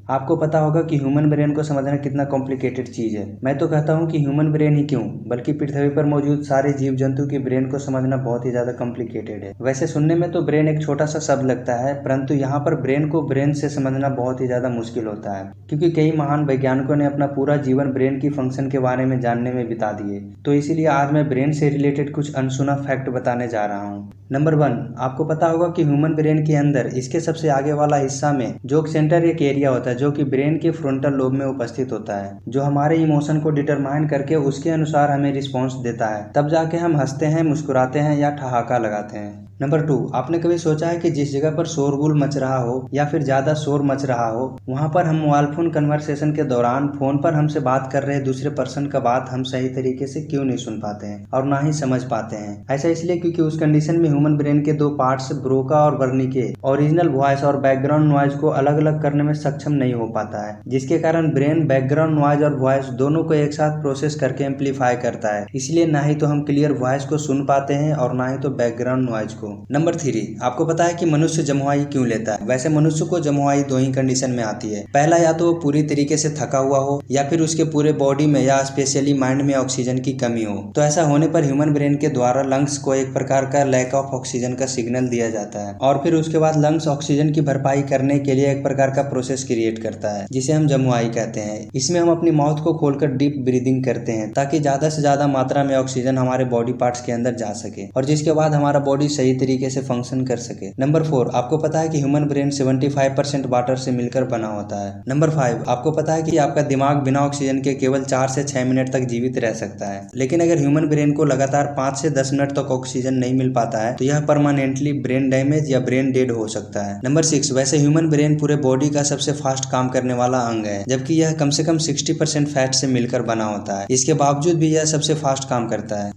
आपको पता होगा कि ह्यूमन ब्रेन को समझना कितना कॉम्प्लिकेटेड चीज़ है। मैं तो कहता हूँ कि ह्यूमन ब्रेन ही क्यों, बल्कि पृथ्वी पर मौजूद सारे जीव जंतु के ब्रेन को समझना बहुत ही ज़्यादा कॉम्प्लिकेटेड है। वैसे सुनने में तो ब्रेन एक छोटा सा शब्द लगता है, परंतु यहाँ पर ब्रेन को ब्रेन से समझना बहुत ही ज़्यादा मुश्किल होता है, क्योंकि कई महान वैज्ञानिकों ने अपना पूरा जीवन ब्रेन की फंक्शन के बारे में जानने में बिता दिए। तो इसीलिए आज मैं ब्रेन से रिलेटेड कुछ अनसुना फैक्ट बताने जा रहा हूँ। नंबर 1, आपको पता होगा कि ह्यूमन ब्रेन के अंदर इसके सबसे आगे वाला हिस्सा में जोक सेंटर एक एरिया होता है, जो कि ब्रेन के फ्रंटल लोब में उपस्थित होता है, जो हमारे इमोशन को डिटरमाइन करके उसके अनुसार हमें रिस्पॉन्स देता है। तब जाके हम हंसते हैं, मुस्कुराते हैं या ठहाका लगाते हैं। नंबर 2, आपने कभी सोचा है कि जिस जगह पर शोरगुल मच रहा हो या फिर ज्यादा शोर मच रहा हो, वहां पर हम मोबाइल फोन कन्वर्सेशन के दौरान फोन पर हमसे बात कर रहे दूसरे पर्सन का बात हम सही तरीके से क्यों नहीं सुन पाते हैं और ना ही समझ पाते हैं? ऐसा इसलिए क्योंकि उस कंडीशन में ह्यूमन ब्रेन के दो पार्ट्स ब्रोका और वर्निके ओरिजिनल वॉइस और बैकग्राउंड नॉइज को अलग अलग करने में सक्षम नहीं हो पाता है, जिसके कारण ब्रेन बैकग्राउंड नॉइज और वॉइस दोनों को एक साथ प्रोसेस करके एम्पलीफाई करता है। इसलिए ना ही तो हम क्लियर वॉइस को सुन पाते हैं और ना ही तो बैकग्राउंड नॉइज को। नंबर 3, आपको पता है कि मनुष्य जमुआई क्यों लेता है? वैसे मनुष्य को जमुआई दो ही कंडीशन में आती है। पहला, या तो वो पूरी तरीके से थका हुआ हो या फिर उसके पूरे बॉडी में या स्पेशली माइंड में ऑक्सीजन की कमी हो। तो ऐसा होने पर ह्यूमन ब्रेन के द्वारा लंग्स को एक प्रकार का लैक ऑफ ऑक्सीजन का सिग्नल दिया जाता है और फिर उसके बाद लंग्स ऑक्सीजन की भरपाई करने के लिए एक प्रकार का प्रोसेस क्रिएट करता है, जिसे हम जमुआई कहते हैं। इसमें हम अपनी माउथ को खोलकर डीप ब्रीदिंग करते हैं ताकि ज्यादा से ज्यादा मात्रा में ऑक्सीजन हमारे बॉडी पार्ट्स के अंदर जा सके और जिसके बाद हमारा बॉडी सही तरीके से फंक्शन कर सके। नंबर 4, आपको पता है कि ह्यूमन ब्रेन 75% वाटर से मिलकर बना होता है। नंबर 5, आपको पता है कि आपका दिमाग बिना ऑक्सीजन के केवल 4 से 6 मिनट तक जीवित रह सकता है, लेकिन अगर ह्यूमन ब्रेन को लगातार 5 से 10 मिनट तक ऑक्सीजन नहीं मिल पाता है तो यह परमानेंटली ब्रेन डैमेज या ब्रेन डेड हो सकता है। नंबर 6, वैसे ह्यूमन ब्रेन पूरे बॉडी का सबसे फास्ट काम करने वाला अंग है, जबकि यह कम से कम 60% फैट से मिलकर बना होता है। इसके बावजूद भी यह सबसे फास्ट काम करता है।